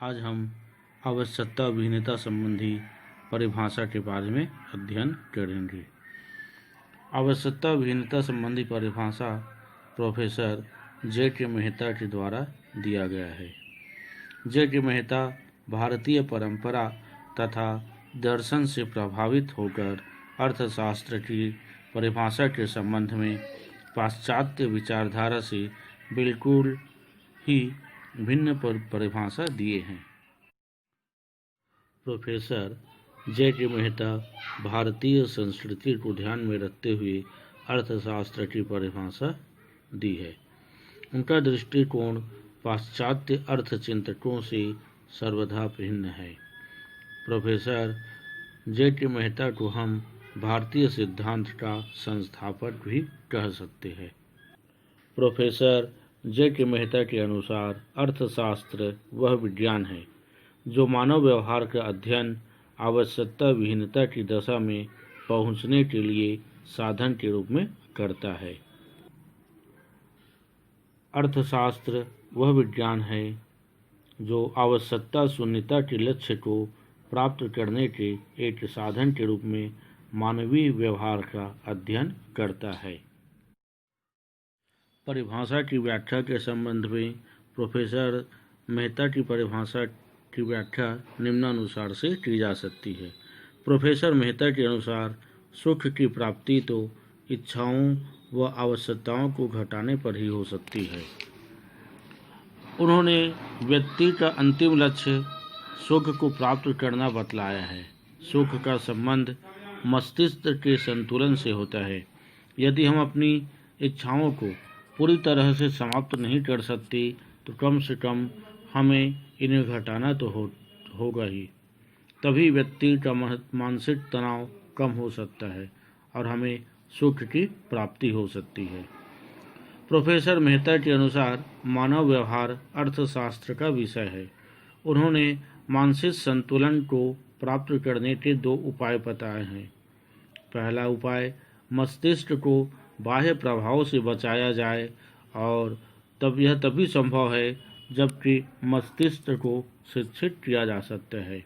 आज हम आवश्यकता भिन्नता संबंधी परिभाषा के बारे में अध्ययन करेंगे। आवश्यकता भिन्नता संबंधी परिभाषा प्रोफेसर जे.के. मेहता के द्वारा दिया गया है। जे.के. मेहता भारतीय परंपरा तथा दर्शन से प्रभावित होकर अर्थशास्त्र की परिभाषा के संबंध में पाश्चात्य विचारधारा से बिल्कुल ही भिन्न परिभाषा दिए हैं। Professor JK. मेहता भारतीय संस्कृति को ध्यान में रखते हुए अर्थशास्त्र की परिभाषा दी है। उनका दृष्टिकोण पाश्चात्य अर्थचिंतकों से सर्वथा भिन्न है। Professor JK. मेहता को हम भारतीय सिद्धांत का संस्थापक भी कह सकते हैं। Professor JK. मेहता के अनुसार अर्थशास्त्र वह विज्ञान है जो मानव व्यवहार का अध्ययन आवश्यकता विहीनता की दशा में पहुंचने के लिए साधन के रूप में करता है। अर्थशास्त्र वह विज्ञान है जो आवश्यकता शून्यता के लक्ष्य को प्राप्त करने के एक साधन के रूप में मानवीय व्यवहार का अध्ययन करता है। परिभाषा की व्याख्या के संबंध में प्रोफेसर मेहता की परिभाषा की व्याख्या निम्नानुसार से की जा सकती है। प्रोफेसर मेहता के अनुसार सुख की प्राप्ति तो इच्छाओं व आवश्यकताओं को घटाने पर ही हो सकती है। उन्होंने व्यक्ति का अंतिम लक्ष्य सुख को प्राप्त करना बतलाया है। सुख का संबंध मस्तिष्क के संतुलन से होता है। यदि हम अपनी इच्छाओं को पूरी तरह से समाप्त नहीं कर सकते तो कम से कम हमें इन्हें घटाना तो होगा ही। तभी व्यक्ति का मानसिक तनाव कम हो सकता है और हमें सुख की प्राप्ति हो सकती है। प्रोफेसर मेहता के अनुसार मानव व्यवहार अर्थशास्त्र का विषय है। उन्होंने मानसिक संतुलन को प्राप्त करने के दो उपाय बताए हैं। पहला उपाय मस्तिष्क को बाह्य प्रभाव से बचाया जाए और तब यह तभी संभव है जबकि मस्तिष्क को शिक्षित किया जा सकता है।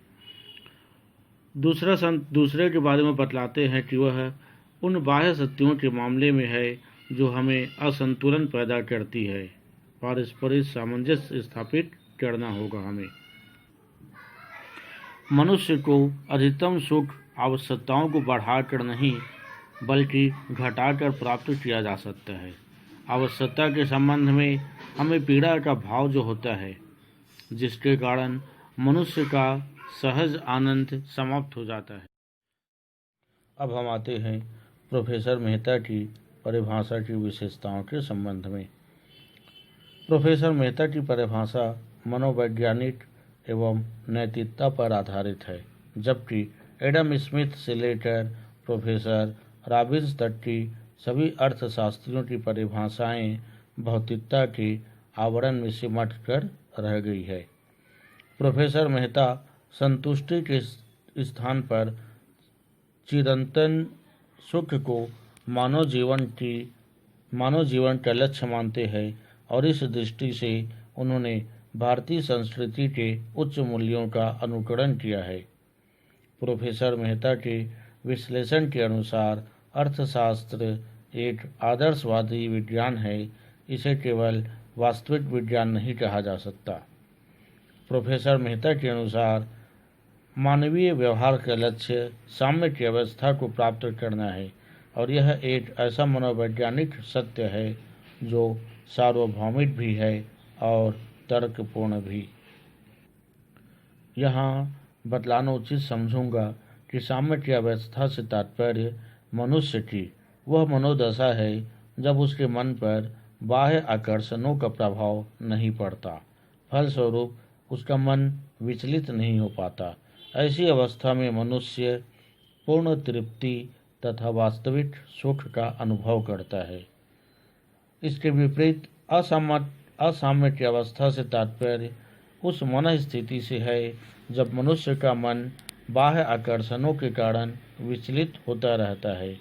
दूसरे के बारे में बतलाते हैं कि वह उन बाह्य शक्तियों के मामले में है जो हमें असंतुलन पैदा करती है। पारस्परिक सामंजस्य स्थापित करना होगा हमें। मनुष्य को अधिकतम सुख आवश्यकताओं को बढ़ाकर नहीं बल्कि घटाकर प्राप्त किया जा सकता है। आवश्यकता के संबंध में हमें पीड़ा का भाव जो होता है जिसके कारण मनुष्य का सहज आनंद समाप्त हो जाता है। अब हम आते हैं प्रोफेसर मेहता की परिभाषा की विशेषताओं के संबंध में। प्रोफेसर मेहता की परिभाषा मनोवैज्ञानिक एवं नैतिकता पर आधारित है, जबकि एडम स्मिथ से लेकर प्रोफेसर रॉबिन्स तक की सभी अर्थशास्त्रियों की परिभाषाएं भौतिकता के आवरण में सिमट कर रह गई है। प्रोफेसर मेहता संतुष्टि के स्थान पर चिरंतन सुख को मानव जीवन का लक्ष्य मानते हैं और इस दृष्टि से उन्होंने भारतीय संस्कृति के उच्च मूल्यों का अनुकरण किया है। प्रोफेसर मेहता के विश्लेषण के अनुसार अर्थशास्त्र एक आदर्शवादी विज्ञान है। इसे केवल वास्तविक विज्ञान नहीं कहा जा सकता। प्रोफेसर मेहता के अनुसार मानवीय व्यवहार का लक्ष्य साम्य की अवस्था को प्राप्त करना है और यह एक ऐसा मनोवैज्ञानिक सत्य है जो सार्वभौमिक भी है और तर्कपूर्ण भी। यहाँ बतलाना उचित समझूंगा कि साम्य की अवस्था से तात्पर्य मनुष्य की वह मनोदशा है जब उसके मन पर बाह्य आकर्षणों का प्रभाव नहीं पड़ता, फलस्वरूप उसका मन विचलित नहीं हो पाता। ऐसी अवस्था में मनुष्य पूर्ण तृप्ति तथा वास्तविक सुख का अनुभव करता है। इसके विपरीत असाम्य की अवस्था से तात्पर्य उस मन स्थिति से है जब मनुष्य का मन बाह्य आकर्षणों के कारण विचलित होता रहता है।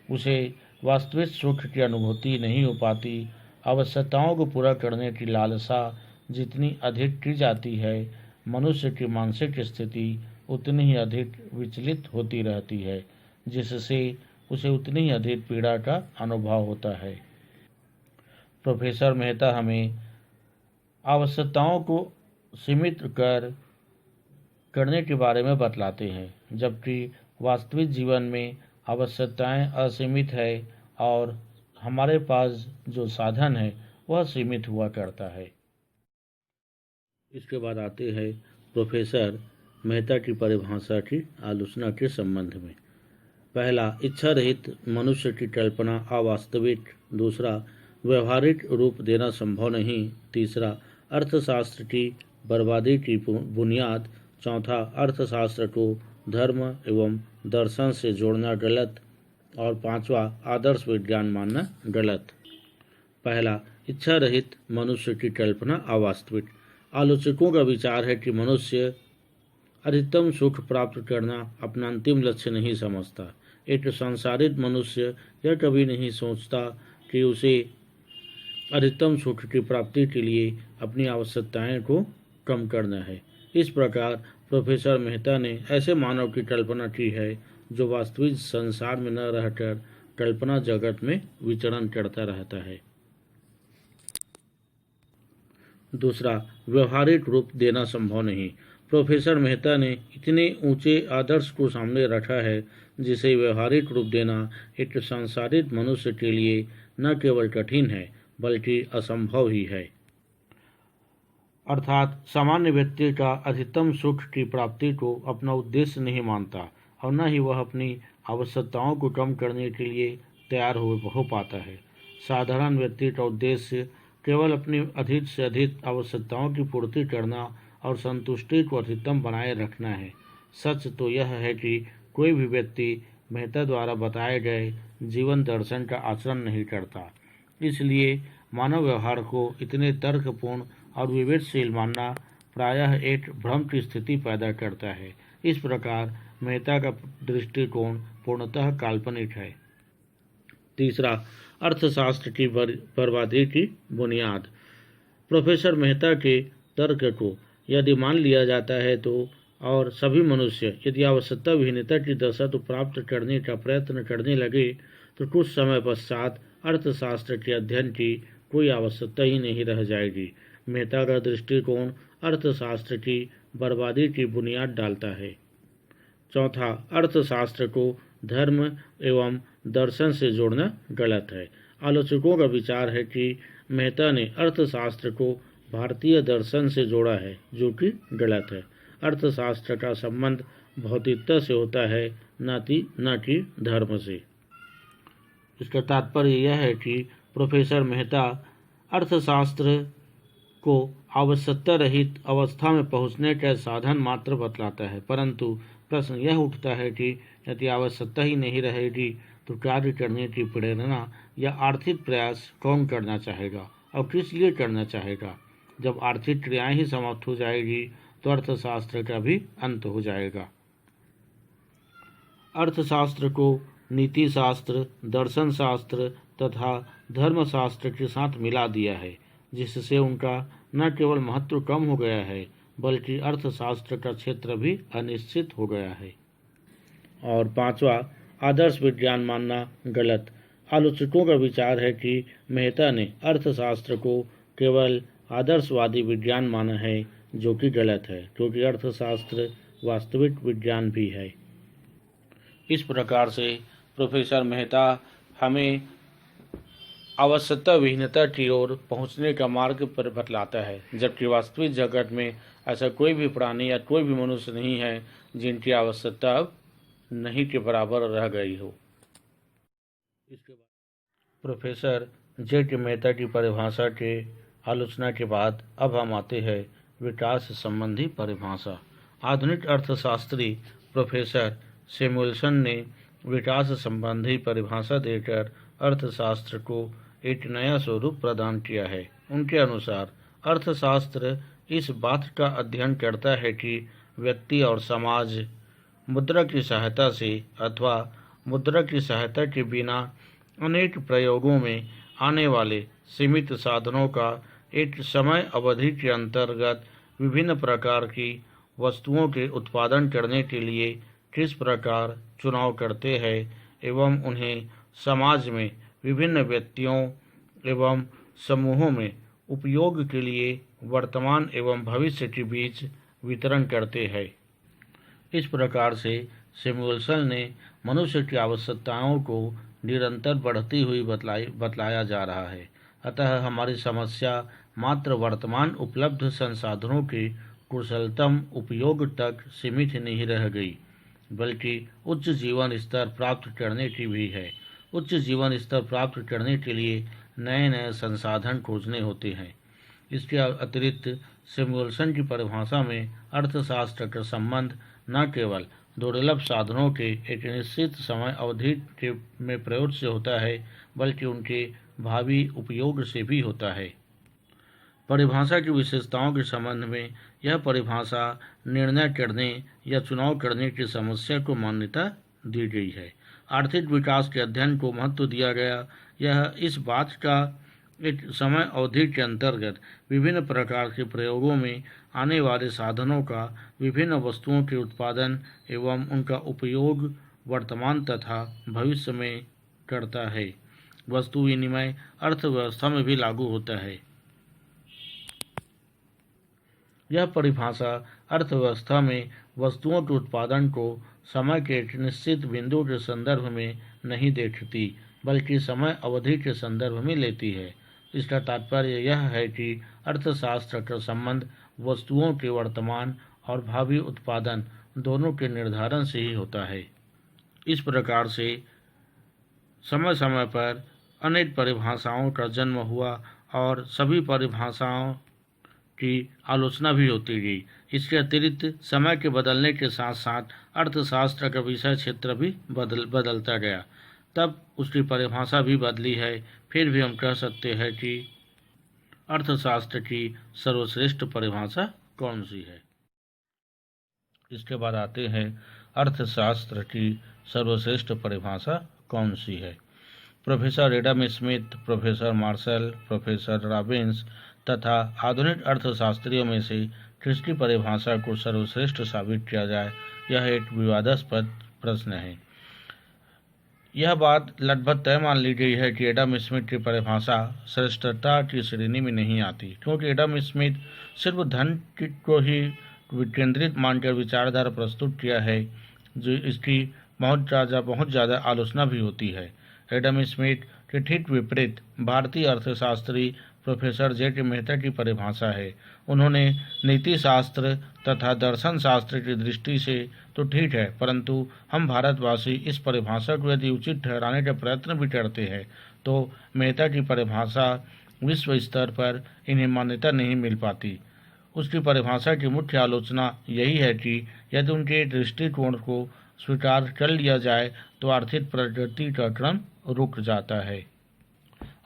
उसे वास्तविक सुख की अनुभूति नहीं हो पाती। आवश्यकताओं को पूरा करने की लालसा जितनी अधिक की जाती है मनुष्य की मानसिक स्थिति उतनी ही अधिक विचलित होती रहती है, जिससे उसे उतनी ही अधिक पीड़ा का अनुभव होता है। प्रोफेसर मेहता हमें आवश्यकताओं को सीमित करने के बारे में बतलाते हैं, जबकि वास्तविक जीवन में आवश्यकताएं असीमित है और हमारे पास जो साधन है वह सीमित हुआ करता है। इसके बाद आते हैं प्रोफेसर मेहता की परिभाषा की आलोचना के संबंध में। पहला, इच्छा रहित मनुष्य की कल्पना अवास्तविक। दूसरा, व्यवहारिक रूप देना संभव नहीं। तीसरा, अर्थशास्त्र की बर्बादी की बुनियाद। चौथा, अर्थशास्त्र को धर्म एवं दर्शन से जोड़ना गलत। और पांचवा, आदर्श विज्ञान मानना गलत। पहला, इच्छा रहित मनुष्य की कल्पना अवास्तविक। आलोचकों का विचार है कि मनुष्य अधिकतम सुख प्राप्त करना अपना अंतिम लक्ष्य नहीं समझता। एक संसारित मनुष्य यह कभी नहीं सोचता कि उसे अधिकतम सुख की प्राप्ति के लिए अपनी आवश्यकताएं को कम करना है। इस प्रकार प्रोफेसर मेहता ने ऐसे मानव की कल्पना की है जो वास्तविक संसार में न रहकर कल्पना जगत में विचरण करता रहता है। दूसरा, व्यवहारिक रूप देना संभव नहीं। प्रोफेसर मेहता ने इतने ऊंचे आदर्श को सामने रखा है जिसे व्यवहारिक रूप देना एक संसारित मनुष्य के लिए न केवल कठिन है बल्कि असंभव ही है। अर्थात सामान्य व्यक्ति का अधिकतम सुख की प्राप्ति को अपना उद्देश्य नहीं मानता और न ही वह अपनी आवश्यकताओं को कम करने के लिए तैयार हो पाता है। साधारण व्यक्ति का उद्देश्य केवल अपनी अधिक से अधिक आवश्यकताओं की पूर्ति करना और संतुष्टि को अधिकतम बनाए रखना है। सच तो यह है कि कोई भी व्यक्ति मेहता द्वारा बताए गए जीवन दर्शन का आचरण नहीं करता। इसलिए मानव व्यवहार को इतने तर्कपूर्ण और विवेकशील मानना प्रायः एक भ्रम की स्थिति पैदा करता है। इस प्रकार मेहता का दृष्टिकोण पूर्णतः काल्पनिक है। तीसरा, अर्थशास्त्र की बर्बादी की बुनियाद। प्रोफेसर मेहता के तर्क को यदि मान लिया जाता है तो और सभी मनुष्य यदि आवश्यकता विहीनता की दशा तो प्राप्त करने का प्रयत्न करने लगे तो कुछ समय पश्चात अर्थशास्त्र के अध्ययन की कोई आवश्यकता ही नहीं रह जाएगी। मेहता का दृष्टिकोण अर्थशास्त्र की बर्बादी की बुनियाद डालता है। चौथा, अर्थशास्त्र को धर्म एवं दर्शन से जोड़ना गलत है। आलोचकों का विचार है कि मेहता ने अर्थशास्त्र को भारतीय दर्शन से जोड़ा है, जो कि गलत है। अर्थशास्त्र का संबंध भौतिकता से होता है, न कि धर्म से। इसका तात्पर्य यह है कि प्रोफेसर मेहता अर्थशास्त्र को आवश्यकता रहित अवस्था में पहुंचने का साधन मात्र बतलाता है, परंतु प्रश्न यह उठता है कि यदि आवश्यकता ही नहीं रहेगी तो कार्य करने की प्रेरणा या आर्थिक प्रयास कौन करना चाहेगा और किस लिए करना चाहेगा। जब आर्थिक क्रियाएं ही समाप्त हो जाएगी तो अर्थशास्त्र का भी अंत हो जाएगा। अर्थशास्त्र को नीति शास्त्र, दर्शन शास्त्र तथा धर्मशास्त्र के साथ मिला दिया है, जिससे उनका न केवल महत्व कम हो गया है बल्कि अर्थशास्त्र का क्षेत्र भी अनिश्चित हो गया है। और पांचवा, आदर्श विज्ञान मानना गलत। आलोचकों का विचार है कि मेहता ने अर्थशास्त्र को केवल आदर्शवादी विज्ञान माना है, जो कि गलत है, क्योंकि अर्थशास्त्र वास्तविक विज्ञान भी है। इस प्रकार से प्रोफेसर मेहता हमें आवश्यकता विहीनता की ओर पहुंचने का मार्ग पर बतलाता है, जबकि वास्तविक जगत में ऐसा कोई भी प्राणी या कोई भी मनुष्य नहीं है जिनकी आवश्यकता अब नहीं के बराबर रह गई हो। इसके बाद प्रोफेसर जे.के. मेहता की परिभाषा के आलोचना के बाद अब हम आते हैं विकास संबंधी परिभाषा। आधुनिक अर्थशास्त्री प्रोफेसर सैमुअलसन ने विकास संबंधी परिभाषा देकर अर्थशास्त्र को एक नया स्वरूप प्रदान किया है। उनके अनुसार अर्थशास्त्र इस बात का अध्ययन करता है कि व्यक्ति और समाज मुद्रा की सहायता से अथवा मुद्रा की सहायता के बिना अनेक प्रयोगों में आने वाले सीमित साधनों का एक समय अवधि के अंतर्गत विभिन्न प्रकार की वस्तुओं के उत्पादन करने के लिए किस प्रकार चुनाव करते हैं एवं उन्हें समाज में विभिन्न व्यक्तियों एवं समूहों में उपयोग के लिए वर्तमान एवं भविष्य के बीच वितरण करते हैं। इस प्रकार से सैमुअल्सन ने मनुष्य की आवश्यकताओं को निरंतर बढ़ती हुई बतलाया जा रहा है। अतः हमारी समस्या मात्र वर्तमान उपलब्ध संसाधनों के कुशलतम उपयोग तक सीमित नहीं रह गई, बल्कि उच्च जीवन स्तर प्राप्त करने की भी है। उच्च जीवन स्तर प्राप्त करने के लिए नए नए संसाधन खोजने होते हैं। इसके अतिरिक्त सैमुअल्सन की परिभाषा में अर्थशास्त्र का संबंध न केवल दुर्लभ साधनों के एक निश्चित समय अवधि में प्रयोग से होता है, बल्कि उनके भावी उपयोग से भी होता है। परिभाषा की विशेषताओं के संबंध में यह परिभाषा निर्णय करने या चुनाव करने की समस्या को मान्यता दी गई है। आर्थिक विकास के अध्ययन को महत्व दिया गया। यह इस बात का एक समय अवधि के अंतर्गत विभिन्न प्रकार के प्रयोगों में आने वाले साधनों का विभिन्न वस्तुओं के उत्पादन एवं उनका उपयोग वर्तमान तथा भविष्य में करता है। वस्तु विनिमय अर्थव्यवस्था में भी लागू होता है। यह परिभाषा अर्थव्यवस्था में वस्तुओं के उत्पादन को समय के एक निश्चित बिंदु के संदर्भ में नहीं देखती, बल्कि समय अवधि के संदर्भ में लेती है। इसका तात्पर्य यह है कि अर्थशास्त्र का संबंध वस्तुओं के वर्तमान और भावी उत्पादन दोनों के निर्धारण से ही होता है। इस प्रकार से समय समय पर अनेक परिभाषाओं का जन्म हुआ और सभी परिभाषाओं की आलोचना भी होती गई। इसके अतिरिक्त समय के बदलने के साथ साथ अर्थशास्त्र का विषय क्षेत्र भी बदलता गया, तब उसकी परिभाषा भी बदली है। फिर भी हम कह सकते हैं कि अर्थशास्त्र की सर्वश्रेष्ठ परिभाषा कौन सी है। इसके बाद आते हैं अर्थशास्त्र की सर्वश्रेष्ठ परिभाषा कौन सी है। Professor Adam Smith, professor Marshall, professor Robbins तथा आधुनिक अर्थशास्त्रियों में से किसकी परिभाषा को सर्वश्रेष्ठ साबित किया जाए, यह एक विवादास्पद प्रश्न है। यह बात लगभग तय मान ली गई है कि एडम स्मिथ की परिभाषा श्रेष्ठता की श्रेणी में नहीं आती, क्योंकि एडम स्मिथ सिर्फ धन को ही केंद्रित मानकर विचारधारा प्रस्तुत किया है, जो इसकी बहुत ज़्यादा आलोचना भी होती है। एडम स्मिथ के ठीक विपरीत भारतीय अर्थशास्त्री प्रोफेसर जे.के. मेहता की परिभाषा है। उन्होंने नीति शास्त्र तथा दर्शन शास्त्र की दृष्टि से तो ठीक है, परंतु हम भारतवासी इस परिभाषा को यदि उचित ठहराने का प्रयत्न भी करते हैं तो मेहता की परिभाषा विश्व स्तर पर इन्हें मान्यता नहीं मिल पाती। उसकी परिभाषा की मुख्य आलोचना यही है कि यदि उनके दृष्टिकोण को स्वीकार कर लिया जाए तो आर्थिक प्रगति का क्रम रुक जाता है।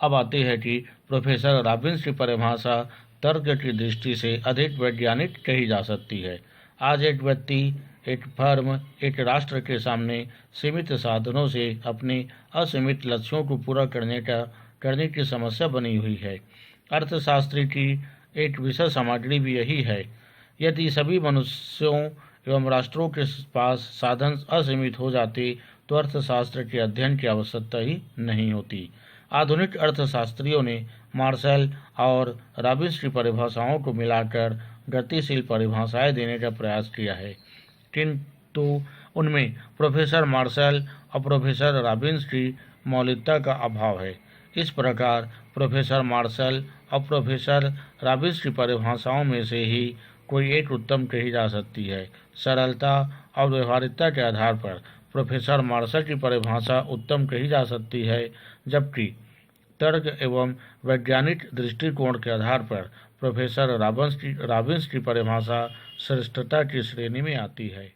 अब आते हैं कि प्रोफेसर रॉबिन्स की परिभाषा तर्क की दृष्टि से अधिक वैज्ञानिक कही जा सकती है। आज एक व्यक्ति, एक फर्म, एक राष्ट्र के सामने सीमित साधनों से अपने असीमित लक्ष्यों को पूरा करने की समस्या बनी हुई है। अर्थशास्त्र की एक विषय सामग्री भी यही है। यदि सभी मनुष्यों एवं राष्ट्रों के पास साधन असीमित हो जाते तो अर्थशास्त्र के अध्ययन की आवश्यकता ही नहीं होती। आधुनिक अर्थशास्त्रियों ने मार्शल और रॉबिन्स की परिभाषाओं को मिलाकर गतिशील परिभाषाएं देने का प्रयास किया है, किंतु उनमें प्रोफेसर मार्शल और प्रोफेसर रॉबिन्स की मौलिकता का अभाव है। इस प्रकार प्रोफेसर मार्शल और प्रोफेसर रॉबिन्स की परिभाषाओं में से ही कोई एक उत्तम कही जा सकती है। सरलता और व्यवहारिकता के आधार पर प्रोफेसर मार्शल की परिभाषा उत्तम कही जा सकती है, जबकि तर्क एवं वैज्ञानिक दृष्टिकोण के आधार पर प्रोफेसर रॉबिन्स की परिभाषा श्रेष्ठता की श्रेणी में आती है।